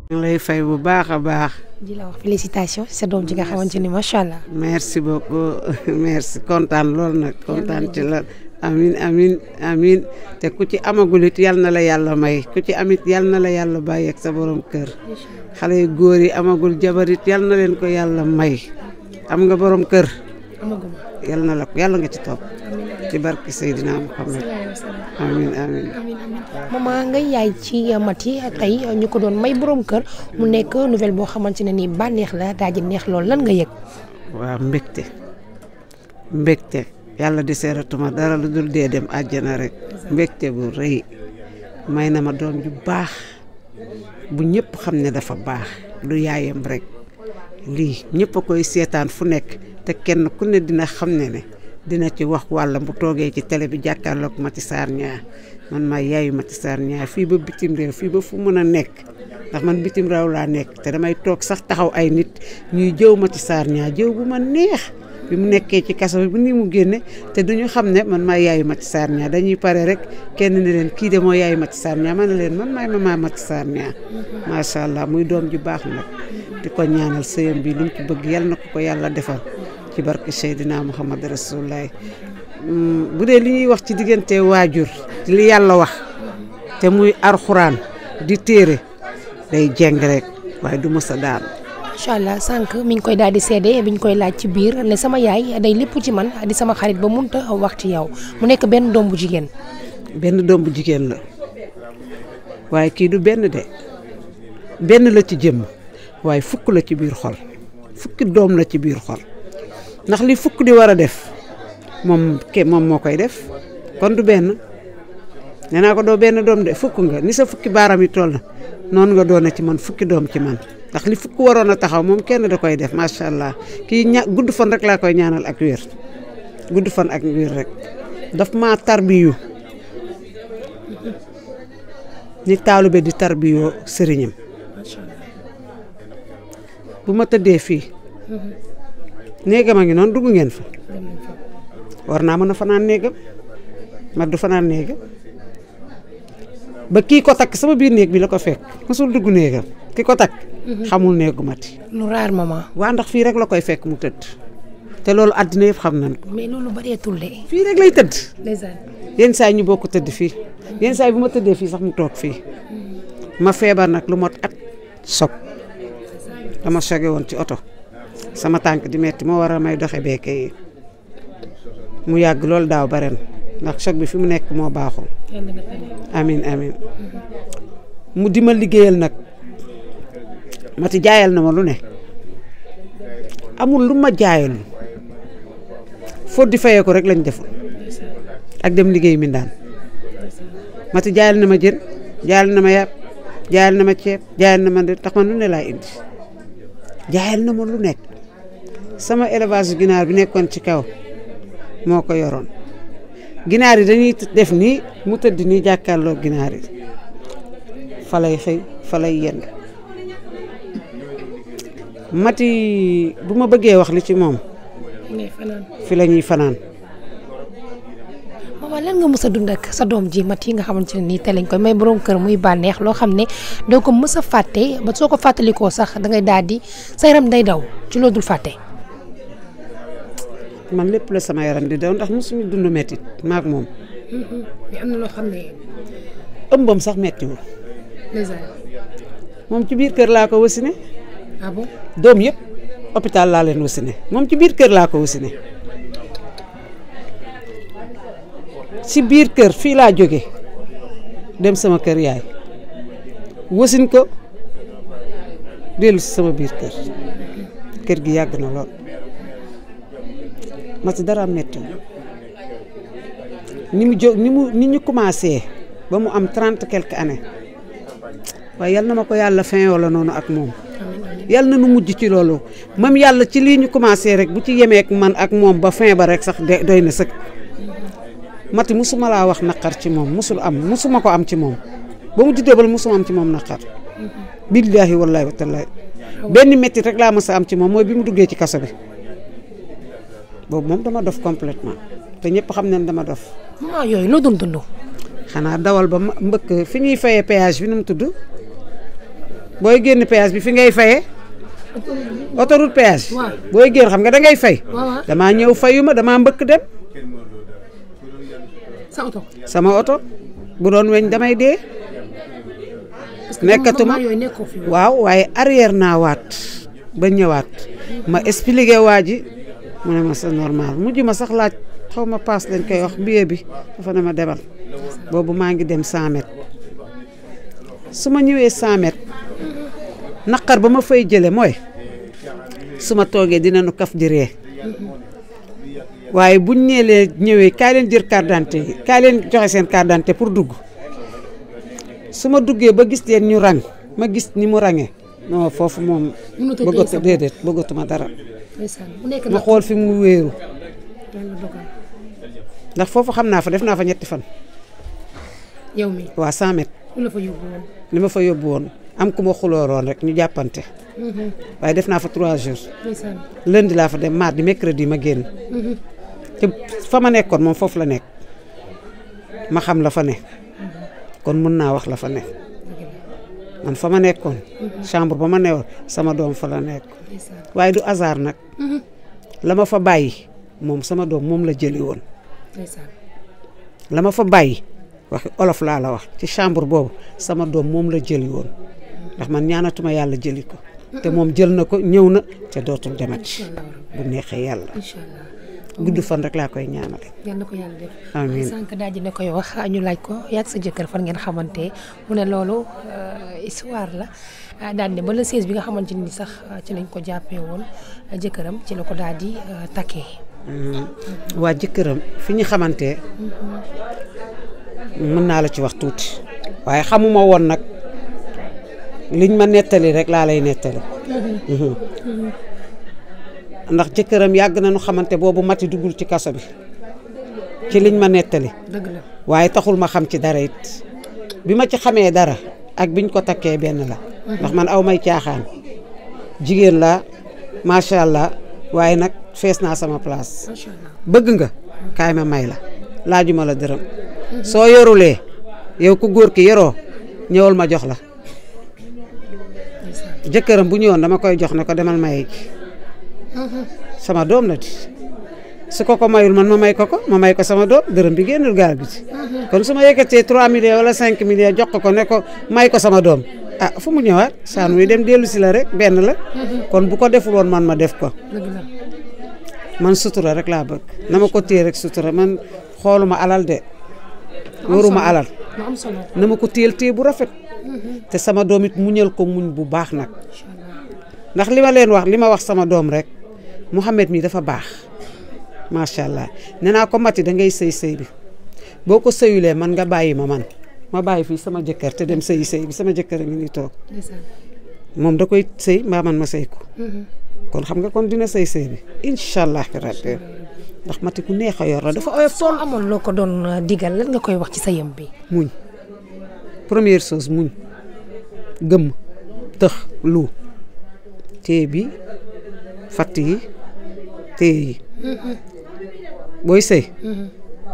ñu lay fay bu baax a baax. di la wax félicitation sa doom ji nga xamante ni macha allah. merci beaucoup merci kontaan lool nag kontaan ci la. amin amin amin te ku ci amagul it yal na la yàlla may ku ci amit yal na la yàlla bàyyi ak sa borom kër xale yu góor yi amagul jabarit yal na leen ko yàlla may am nga borom kër yal na la ko yàlla nga ci topp ci barke Seydina Muhammad amin amin maman nga yaay ci Maty tey ñu ko doon may borom kër mu nekk nouvelle boo xamante ne nii bànneex la daa ji neex lool lan nga yëg. waaw mbégte yàlla di seeratuma dara lu dul dee dem àjjana rek mbégte bu rëy may na ma doom ju baax bu ñëpp xam ne dafa baax du yaayam rek lii ñëpp a koy seetaan fu nekk te kenn ku ne dina xam ne dina ci wax wàlla bu toogee ci télé bi jàkkaarloog Maty Sarr Niang man maa yaayu Maty Sarr Niang fii ba bitim réew fii ba fu mën a nekk ndax man bitim réew laa nekk te damay toog sax taxaw ay nit ñuy jëw Maty Sarr Niang jëw bu ma neex bi mu nekkee ci kaso bi ni mu génne te duñu xam ne man maay yaayu Maty Sarr Niang dañuy pare rek kenn ne leen kii de moo yaayu Maty Sarr Niang man ne leen man maay maman Maty Sarr Niang macha allah muy doom ju baax nag di ko ñaanal sëyam bi lu mu ci bëgg yal na ko yàlla defal ci barke Seydina Muhammad Rasulullah bu dee li ñuy wax ci diggante waajur li yàlla wax te muy alxuraan di téere day jeng rek waaye du mës a daanu. macha allah sànq mi ngi koy daal di seede bi ñu koy laaj ci biir ne sama yaay day lépp ci man di sama xarit ba mënut a wax ci yow mu nekk benn doom bu jigéen. benn doom bu jigéen la waaye kii du benn de benn la ci jëmm waaye fukk la ci biir xol fukki doom la ci biir xol ndax li fukk di war a def moom moo koy def kon du benn nee naa ko doo benn doom de fukk nga ni sa fukki baaram yi toll na noonu nga doon ci man fukki doom ci man. ndax li fukk waroon a taxaw moom kenn da koy def macha allah kii gudd fan rek laa koy ñaanal ak wér gudd fan ak wér rek daf maa tarbiyu ni taalibe di tarbiyoo sëriñam bu ma tëddee fii néegam a ngi noonu dugg ngeen fa war naa mën a fanaan néegam ma du fanaan néegam ba kii ko takk sama biir néeg bi la ko fekk mosul dugg néegam ki ko takk xamul néegu Maty. lu raar maman. waa ndax fii rek la koy fekk mu tëdd te loolu àddina yëpp xam nañ ko. mais loolu bareetul de. fii rek lay tëdd. ndeysaan. yenn saa yi ñu bokk tëdd fii yenn saa yi bu ma tëddee fii sax mu toog fii ma feebar nag lu mot at soog dama soge woon ci oto sama tànk di metti moo war a may doxe beeke yi mu yàgg loolu daaw ba ren ndax soog bi fi mu nekk moo baaxul. amin amin mu di ma liggéeyal nag. Maty jaayal na ma lu ne amul lu ma jaayal foo di fayee ko rek lañ deful ak dem liggéey mi daan Maty jaayal na ma jën jaayal na ma yàpp jaayal na ma ceeb jaayal na ma tax man lu ne laa indi jaayal na ma lu nekk sama élevage ginaar bi nekkoon ci kaw moo ko yoroon ginaar yi dañuy def nii mu tëdd nii jàkkaarloo ginaar yi fa lay xëy fa lay yendu Maty bu ma bëggee wax li ci moom fi la ñuy fanaan. maman lan nga mës a dund ak sa doom ji Maty nga xamante ne nii te lañ koy may borom kër muy bànneex loo xam ne doo ko mës a fàtte ba soo ko fàttalikoo sax da ngay daal di sa yaram day daw ci loo dul fàtte. man lépp la sama yaram di daw ndax mosuñu dund mettit maak moom. mais am na loo xam ne. ëmbam sax mettiwul. moom ci biir kër laa ko wasine. ah bon doom yëpp hôpital laa leen wasine moom ci biir kër laa ko wasine ci biir kër fii laa jóge dem sama kër yaay wasin ko dellu si sama biir kër gi yàgg na lool Maty dara metti ni ñu commencé ba mu am 30 quelques années waaye yal na ma ko yàlla fin wala noonu ak moom yàlla na nu mujj ci loolu même yàlla ci lii ñu commencé rek bu ci yemeek man ak moom ba fin ba rek sax doy na sëkk Maty musuma laa wax naqar ci moom musuma ko am ci moom ba mu juddoo bal musuma am ci moom naqar billaahi wallaahi wa taalaa benn métti rek laa mës a am ci moom mooy bi mu duggee ci kaso bi boobu moom dama dof complètement te ñëpp xam nañ dama dof. moment yooyu loo doon dund. xanaa dawal ba mbëkk fi ñuy fayee péage bi nu mu tudd booy génn péage bi fi ngay fayee autoroute péage booy génn xam nga da ngay fay damaa ñëw fayuma damaa mbëkk dem sama oto bu doon weñ damay dee nekkatuma waaw waaye arrière naa waat ba ñëwaat ma expliqué waa ji mu ne ma c'est normal mujj ma sax laaj xaw ma paas lañ koy wax billet bi dafa ne ma demal boobu maa ngi dem 100 mètres su ma ñëwee 100 mètres naqar ba ma fay jële mooy su ma toogee dinañu kaf di ree waaye buñ ñëwee kaay leen jël carte d'identité yi kaay leen joxe seen carte d'identité pour dugg su ma duggee ba gis leen ñu rang ma gis ni mu rangee non foofu moom bëggatuma dara ma xool fi mu wéeru ndax foofu xam naa fa def naa fa ñetti fan yow mi waa 100 mètres li ma fa yóbbu woon am ku ma xulooroon rek ñu jàppante waaye def naa fa 3 jours lundi laa fa dem mardi mercredi ma génn te fa ma nekkoon moom foofu la nekk ma xam la fa ne kon mun naa wax la fa ne man fa ma nekkoon chambre ba ma newoon sama doom fa la nekk waaye du hasard nag la ma fa bàyyi moom sama doom moom la jëli woon la ma fa bàyyi waxi olof laa la wax ci chambre boobu sama doom moom la jëli woon ndax man ñaanatuma yàlla jëli ko te moom jël na ko ñëw na te dootul demati bu neexee yàlla gudd fan rek laa koy ñaanale. yal na ko yàlla def. amiin sànq daal di ne koy wax ñu laaj ko yaag sa jëkkër fan ngeen xamante mu ne loolu histoire la daal ne ba le 16 bi nga xamante ni sax ci lañ ko jàppee woon jëkkëram ci la ko daal di takkee. waa jëkkëram fi ñu xamante mën naa la ci wax tuuti waaye xamuma woon nag liñ ma nettali rek laa lay nettali. ndax jëkkëram yàgg nañu xamante boobu mati duggul ci kaso bi ci liñ ma nettali. dëgg la waaye taxul ma xam ci dara it bi ma ci xamee dara ak biñ ko takkee benn la. ndax man aw may caaxaan jigéen la macha allah waaye nag fees naa sama place. bëgg nga kaay ma may la laajuma la dërëm. soo yorulee yow ku góor ki yoroo ñëwal ma jox la. jëkkëram bu ñëwoon dama koy jox ne ko demal maye ji. sama doom la di su ko mayul man ma may ko sama doom dërëm bi génnul gaal bi ci kon su ma yëkkatee 3 millions wala 5 millions jox ko ne ko may ko sama doom fu mu ñëwaat saan muy dem dellu si la rek benn la kon bu ko deful woon man ma def ko man sutura rek laa bëgg na ma ko téye rek sutura man xooluma alal de waruma alal na ma ko téel téye bu rafet te sama doom it muñal ko muñ bu baax nag ndax li ma wax sama doom rek Mouhamed mi dafa baax macha allah nee naa ko mati da ngay sëy bi boo ko sëyulee man nga bàyyi ma bàyyi fii sama jëkkër te dem sëy bi sama jëkkër a ngi ni toog moom da koy sëy mbaa man ma sëy ko kon xam nga kon dina sëy bi incha allah rabbi ndax mati ku neex a yor la dafa oyof soo amoon loo ko doon digal lan nga koy wax ci sëyam bi. muñ première chose muñ gëmm tëx lu téye bi fatt yi téye yi booy sëy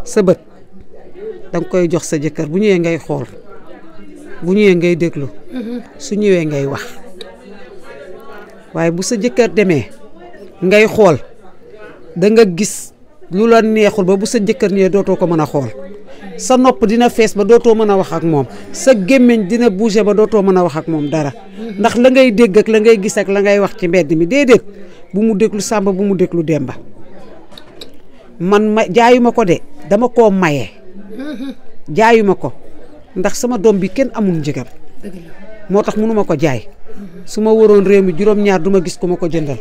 sa bët danga koy jox sa jëkkër bu ñëwee ngay xool bu ñëwee ngay déglu su ñëwee ngay wax waaye bu sa jëkkër demee ngay xool da nga gis lu la neexul ba bu sa jëkkër ñëwee dootoo ko mën a xool sa nopp dina fees ba dootoo mën a wax ak moom sa gémmiñ dina bouger ba dootoo mën a wax ak moom dara ndax la ngay dégg ak la ngay gis ak la ngay wax ci mbedd mi déedéet bu mu déglu Samba bu mu déglu Demba man jaayuma ko de dama koo maye jaayuma ko ndax sama doom bi kenn amul njëgam moo tax mënuma ko jaay su ma waroon réew mi juróom-ñaar duma gis ku ma ko jëndal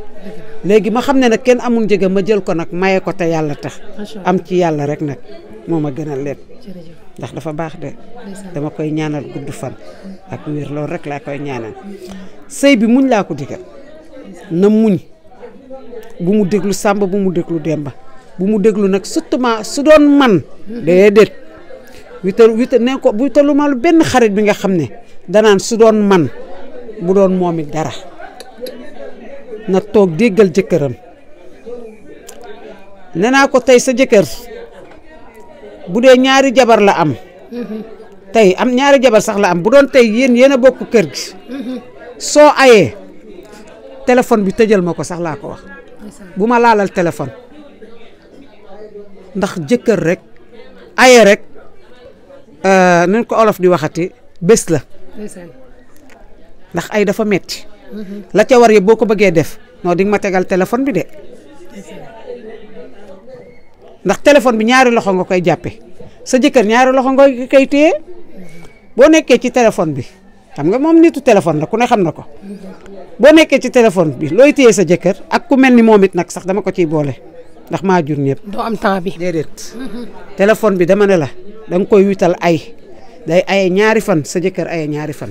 léegi ma xam ne nag kenn amul njëgam ma jël ko nag maye ko te yàlla tax am ci yàlla rek nag moo ma gënal leen ndax dafa baax de dama koy ñaanal gudd fan ak wér loolu rek laa koy ñaanal sëy bi muñ laa ko digal na muñ bu mu déglu Samba bu mu déglu Demba bu mu déglu nag surtout su doon man déedéet wital ne ko witalu ma benn xarit bi nga xam ne danaan su doon man bu doon moom it dara na toog déggal jëkkëram nee naa ko tey sa jëkkër bu dee ñaari jabar la am tey am ñaari jabar sax la am bu doon tey yéen a bokk kër gi soo ayee téléphone bi tëjal ma ko sax laa ko wax bu ma laalal téléphone ndax jëkkër rek aye rek nañ ko olof di waxati bés la ndax ay dafa metti la ca war yëpp boo ko bëggee def non di nga ma tegal téléphone bi de ndax téléphone bi ñaari loxo nga koy jàppe sa jëkkër ñaari loxo nga koy téye boo nekkee ci téléphone bi xam nga moom nitu téléphone la ku ne xam na ko boo nekkee ci téléphone bi looy téye sa jëkkër ak ku mel ni moom it nag sax dama ko ciy boole ndax maa jur ñëpp. doo am temps bi. déedéet téléphone bi dama ne la da nga koy wital ay day aye ñaari fan sa jëkkër aye ñaari fan.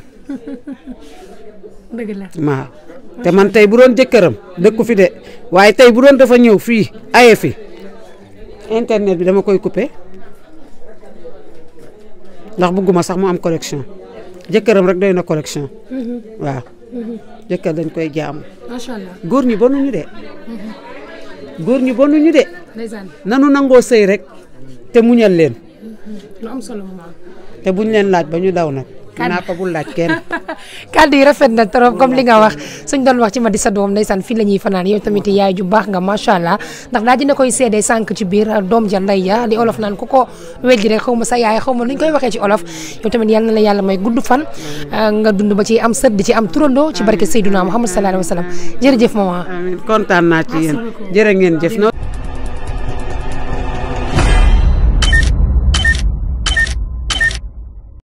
dëgg la waaw te man tey bu doon jëkkëram dëkku fi de waaye tey bu doon dafa ñëw fii aye fi internet bi dama koy coupé ndax bëgguma sax mu am connexion jëkkëram rek doy na connexion waaw jëkkër dañ koy jaamu. macha allah góor ñi bonuñu de. góor ñi bonuñu de. ndeysaan nanu nangoo sëy rek te muñal leen. lu am solo maman. te buñ leen laaj ba ñu daw nag. naa ko bul laaj kenn. kàddu yi rafet na trop comme li nga wax suñ doon wax ci Madi sa doom ndeysaan fii la ñuy fanaan yow tamit yaay ju baax nga macha allah ndax daa dina koy seede sànq ci biir doom ja ndey ja di olof naan ku ko weddi rek xaw ma sa yaay xaw ma nu ñu koy waxee ci olof yow tamit yal na la yàlla may gudd fan nga dund ba ci am sët di ci am turandoo ci barke Seydina Muhammad sallallahu alayhi wa sallam jërëjëf maman. amiin kontaan naa ci yéen jërë ngeen jëf.